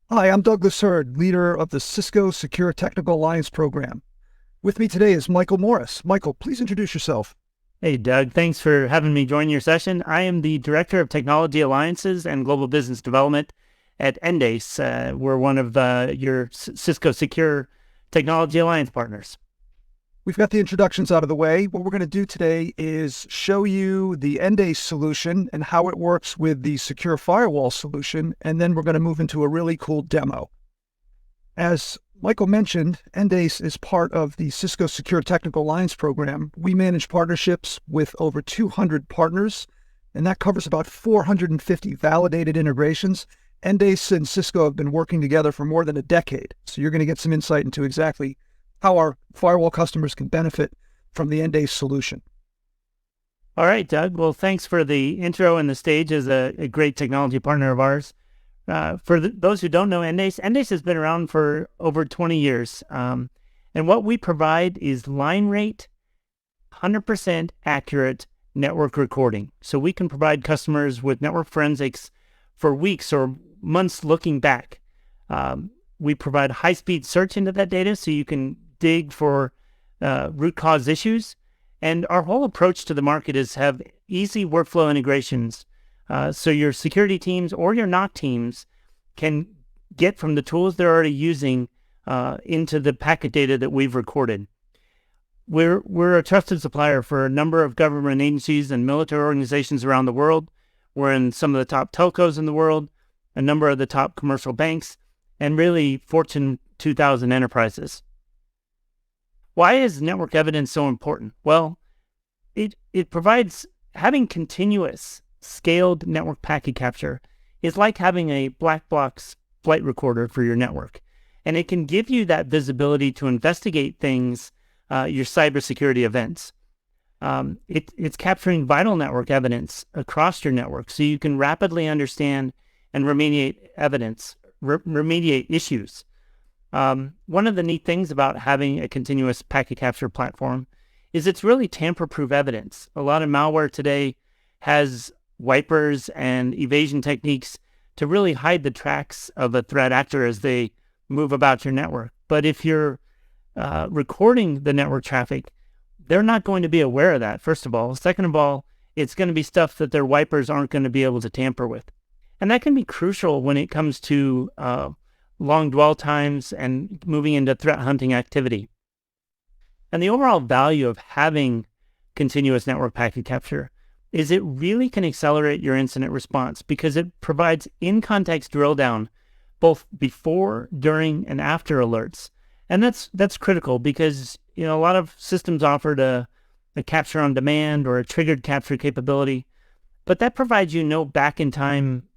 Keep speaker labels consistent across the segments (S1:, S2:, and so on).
S1: Hi, I'm Douglas Hurd, leader of the Cisco Secure Technical Alliance Program. With me today is Michael Morris. Michael, please introduce yourself.
S2: Hey, Doug. Thanks for having me join your session. I am the Director of Technology Alliances and Global Business Development at Endace. We're one of your Cisco Secure Technology Alliance partners.
S1: We've got the introductions out of the way. What we're going to do today is show you the Endace solution and how it works with the Secure Firewall solution, and then we're going to move into a really cool demo. As Michael mentioned, Endace is part of the Cisco Secure Technical Alliance Program. We manage partnerships with over 200 partners, and that covers about 450 validated integrations. Endace and Cisco have been working together for more than a decade, so you're going to get some insight into exactly how our firewall customers can benefit from the Endace solution.
S2: All right, Doug. Well, thanks for the intro and the stage as a great technology partner of ours. For those who don't know Endace has been around for over 20 years. And what we provide is line rate, 100% accurate network recording. So we can provide customers with network forensics for weeks or months looking back. We provide high-speed search into that data so you can dig for root cause issues. And our whole approach to the market is have easy workflow integrations. So your security teams or your NOC teams can get from the tools they're already using into the packet data that we've recorded. We're a trusted supplier for a number of government agencies and military organizations around the world. We're in some of the top telcos in the world, a number of the top commercial banks, and really Fortune 2000 enterprises. Why is network evidence so important? Well, it provides having continuous scaled network packet capture is like having a black box flight recorder for your network. And it can give you that visibility to investigate things, your cybersecurity events. It's capturing vital network evidence across your network so you can rapidly understand and remediate remediate issues. One of the neat things about having a continuous packet capture platform is it's really tamper-proof evidence. A lot of malware today has wipers and evasion techniques to really hide the tracks of a threat actor as they move about your network. But if you're recording the network traffic, they're not going to be aware of that, first of all. Second of all, it's going to be stuff that their wipers aren't going to be able to tamper with. And that can be crucial when it comes to long dwell times and moving into threat hunting activity. And the overall value of having continuous network packet capture is it really can accelerate your incident response because it provides in-context drill down both before, during, and after alerts. And that's critical because a lot of systems offered a capture on demand or a triggered capture capability, but that provides you no back-in-time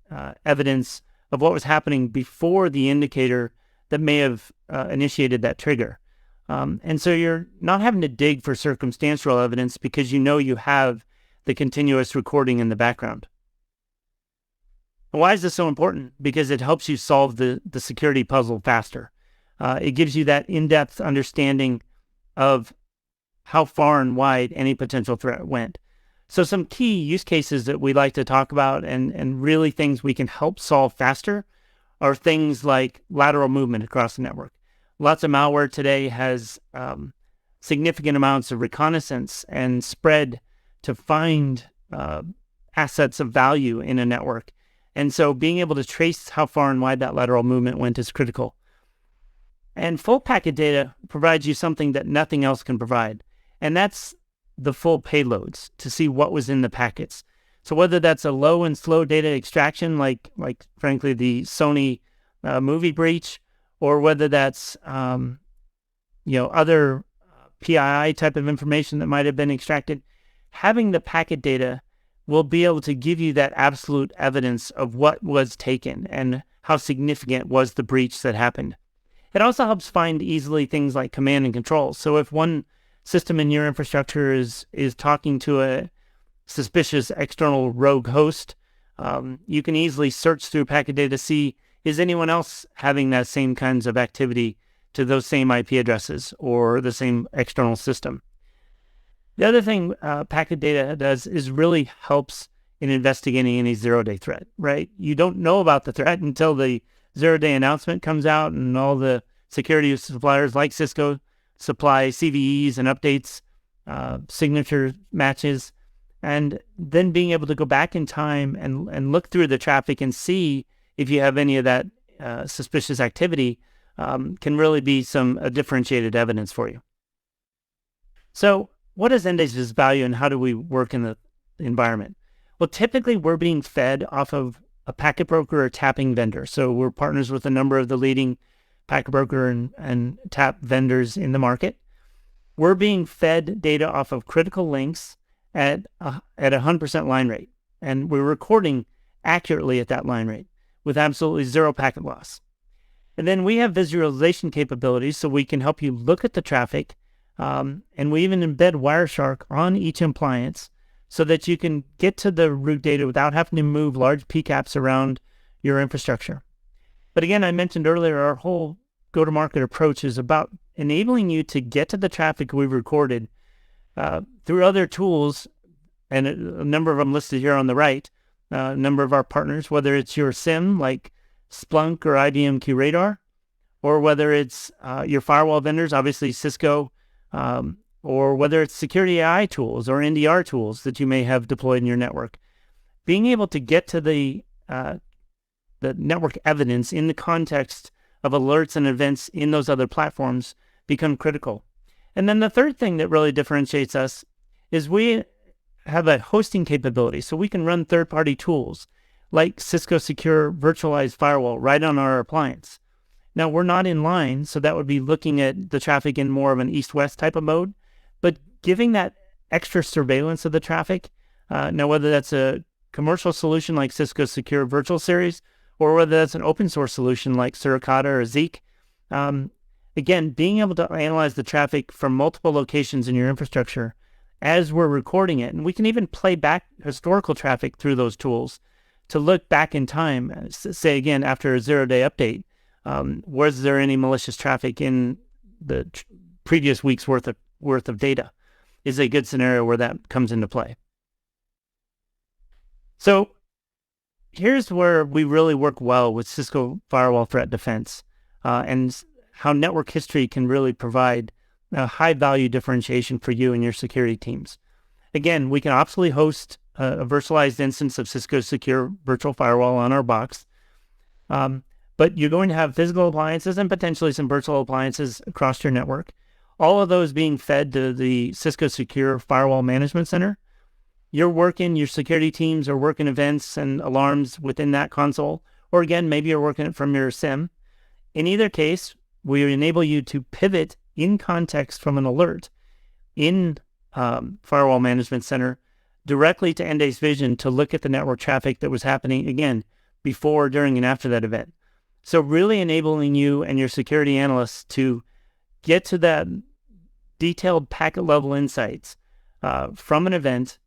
S2: evidence of what was happening before the indicator that may have initiated that trigger. And so you're not having to dig for circumstantial evidence because you have the continuous recording in the background. And why is this so important? Because it helps you solve the security puzzle faster. It gives you that in-depth understanding of how far and wide any potential threat went. So some key use cases that we like to talk about and really things we can help solve faster are things like lateral movement across the network. Lots of malware today has significant amounts of reconnaissance and spread to find assets of value in a network. And so being able to trace how far and wide that lateral movement went is critical. And full packet data provides you something that nothing else can provide. And that's the full payloads to see what was in the packets. So whether that's a low and slow data extraction, like frankly the Sony movie breach, or whether that's other PII type of information that might have been extracted, having the packet data will be able to give you that absolute evidence of what was taken and how significant was the breach that happened. It also helps find easily things like command and control. So if one system in your infrastructure is talking to a suspicious external rogue host, you can easily search through packet data to see, is anyone else having that same kinds of activity to those same IP addresses or the same external system. The other thing packet data does is really helps in investigating any zero-day threat, right? You don't know about the threat until the zero-day announcement comes out and all the security suppliers like Cisco supply CVEs and updates, signature matches, and then being able to go back in time and look through the traffic and see if you have any of that suspicious activity can really be some differentiated evidence for you. So what is Endace's value and how do we work in the environment? Well, typically we're being fed off of a packet broker or tapping vendor. So we're partners with a number of the leading packet broker and tap vendors in the market. We're being fed data off of critical links at 100% line rate. And we're recording accurately at that line rate with absolutely zero packet loss. And then we have visualization capabilities so we can help you look at the traffic. And we even embed Wireshark on each appliance so that you can get to the root data without having to move large PCAPs around your infrastructure. But again, I mentioned earlier, our whole go-to-market approach is about enabling you to get to the traffic we've recorded through other tools, and a number of them listed here on the right, a number of our partners, whether it's your SIM like Splunk or IBM QRadar, or whether it's your firewall vendors, obviously Cisco, or whether it's security AI tools or NDR tools that you may have deployed in your network. Being able to get to the network evidence in the context of alerts and events in those other platforms become critical. And then the third thing that really differentiates us is we have a hosting capability, so we can run third-party tools like Cisco Secure Virtualized Firewall right on our appliance. Now, we're not in line, so that would be looking at the traffic in more of an east-west type of mode, but giving that extra surveillance of the traffic, now whether that's a commercial solution like Cisco Secure Virtual Series, or whether that's an open source solution like Suricata or Zeek, again, being able to analyze the traffic from multiple locations in your infrastructure as we're recording it, and we can even play back historical traffic through those tools to look back in time, say again, after a zero-day update, was there any malicious traffic in the previous week's worth of data, is a good scenario where that comes into play. So here's where we really work well with Cisco Firewall Threat Defense and how network history can really provide a high-value differentiation for you and your security teams. Again, we can optionally host a virtualized instance of Cisco Secure Virtual Firewall on our box, but you're going to have physical appliances and potentially some virtual appliances across your network, all of those being fed to the Cisco Secure Firewall Management Center. Your security teams are working events and alarms within that console, or again, maybe you're working it from your SIM. In either case, we enable you to pivot in context from an alert in Firewall Management Center directly to Endace Vision to look at the network traffic that was happening, again, before, during, and after that event. So really enabling you and your security analysts to get to that detailed packet level insights from an event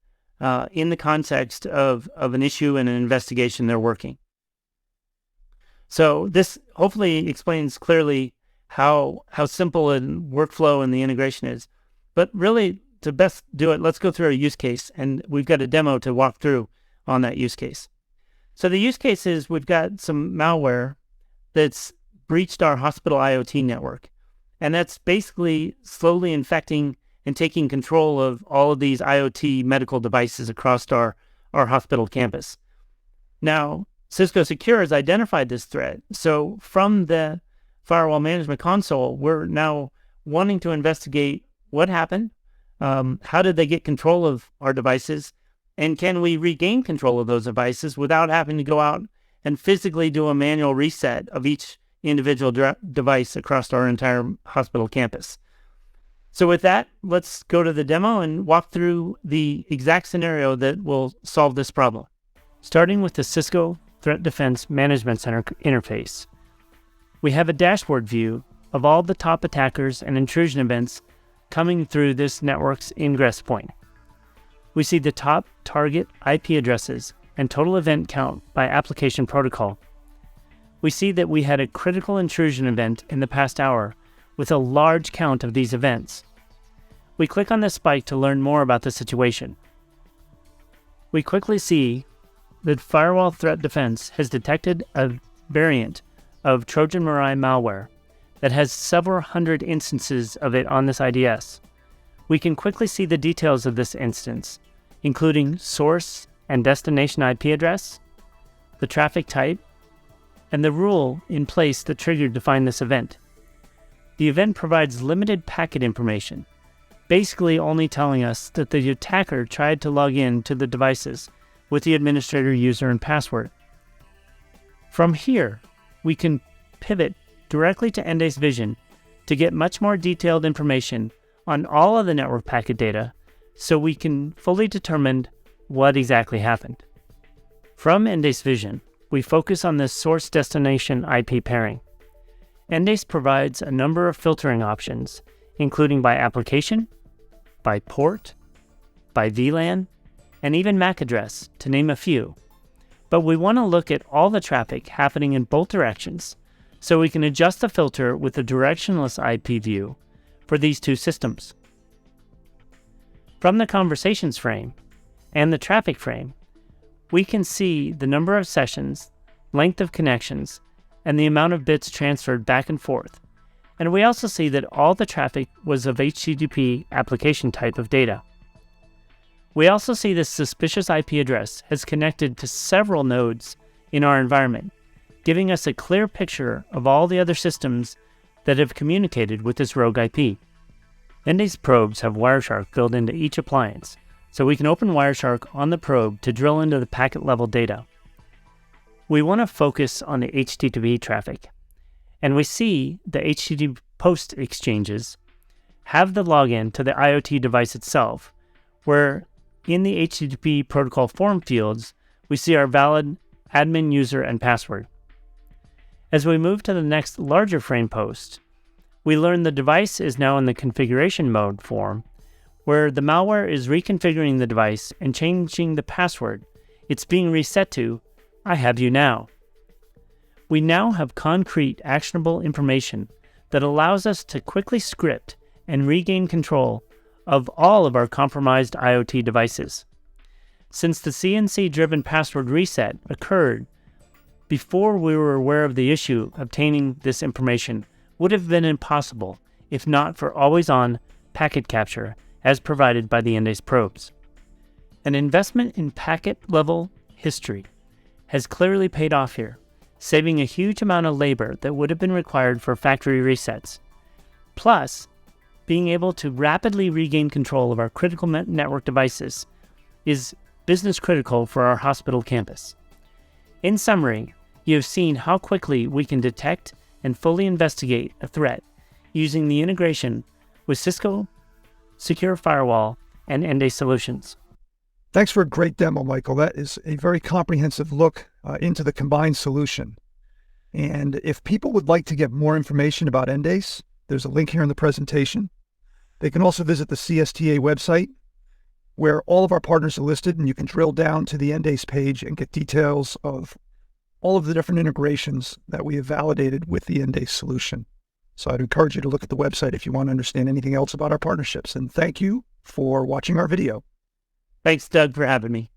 S2: in the context of an issue and an investigation they're working. So this hopefully explains clearly how simple a workflow and the integration is. But really, to best do it, let's go through a use case, and we've got a demo to walk through on that use case. So the use case is we've got some malware that's breached our hospital IoT network, and that's basically slowly infecting and taking control of all of these IoT medical devices across our hospital campus. Now, Cisco Secure has identified this threat, so from the Firewall Management Console, we're now wanting to investigate what happened, how did they get control of our devices, and can we regain control of those devices without having to go out and physically do a manual reset of each individual device across our entire hospital campus. So with that, let's go to the demo and walk through the exact scenario that will solve this problem. Starting with the Cisco Threat Defense Management Center interface, we have a dashboard view of all the top attackers and intrusion events coming through this network's ingress point. We see the top target IP addresses and total event count by application protocol. We see that we had a critical intrusion event in the past hour with a large count of these events. We click on this spike to learn more about the situation. We quickly see that Firewall Threat Defense has detected a variant of Trojan Mirai malware that has several hundred instances of it on this IDS. We can quickly see the details of this instance, including source and destination IP address, the traffic type, and the rule in place that triggered to find this event. The event provides limited packet information, basically only telling us that the attacker tried to log in to the devices with the administrator user and password. From here, we can pivot directly to Endace Vision to get much more detailed information on all of the network packet data so we can fully determine what exactly happened. From Endace Vision, we focus on this source-destination IP pairing. Endace provides a number of filtering options, including by application, by port, by VLAN, and even MAC address, to name a few. But we want to look at all the traffic happening in both directions, so we can adjust the filter with the directionless IP view for these two systems. From the conversations frame and the traffic frame, we can see the number of sessions, length of connections, and the amount of bits transferred back and forth. And we also see that all the traffic was of HTTP application type of data. We also see this suspicious IP address has connected to several nodes in our environment, giving us a clear picture of all the other systems that have communicated with this rogue IP. Endace probes have Wireshark built into each appliance, so we can open Wireshark on the probe to drill into the packet level data. We want to focus on the HTTP traffic, and we see the HTTP post exchanges have the login to the IoT device itself, where in the HTTP protocol form fields, we see our valid admin user and password. As we move to the next larger frame post, we learn the device is now in the configuration mode form, where the malware is reconfiguring the device and changing the password. It's being reset to, I have you now. We now have concrete, actionable information that allows us to quickly script and regain control of all of our compromised IoT devices. Since the CNC-driven password reset occurred before we were aware of the issue, obtaining this information would have been impossible if not for always-on packet capture as provided by the Endace probes. An investment in packet-level history has clearly paid off here, saving a huge amount of labor that would have been required for factory resets. Plus, being able to rapidly regain control of our critical network devices is business critical for our hospital campus. In summary, you have seen how quickly we can detect and fully investigate a threat using the integration with Cisco Secure Firewall and Endace solutions.
S1: Thanks for a great demo, Michael. That is a very comprehensive look into the combined solution. And if people would like to get more information about Endace, there's a link here in the presentation. They can also visit the CSTA website, where all of our partners are listed, and you can drill down to the Endace page and get details of all of the different integrations that we have validated with the Endace solution. So I'd encourage you to look at the website if you want to understand anything else about our partnerships. And thank you for watching our video.
S2: Thanks, Doug, for having me.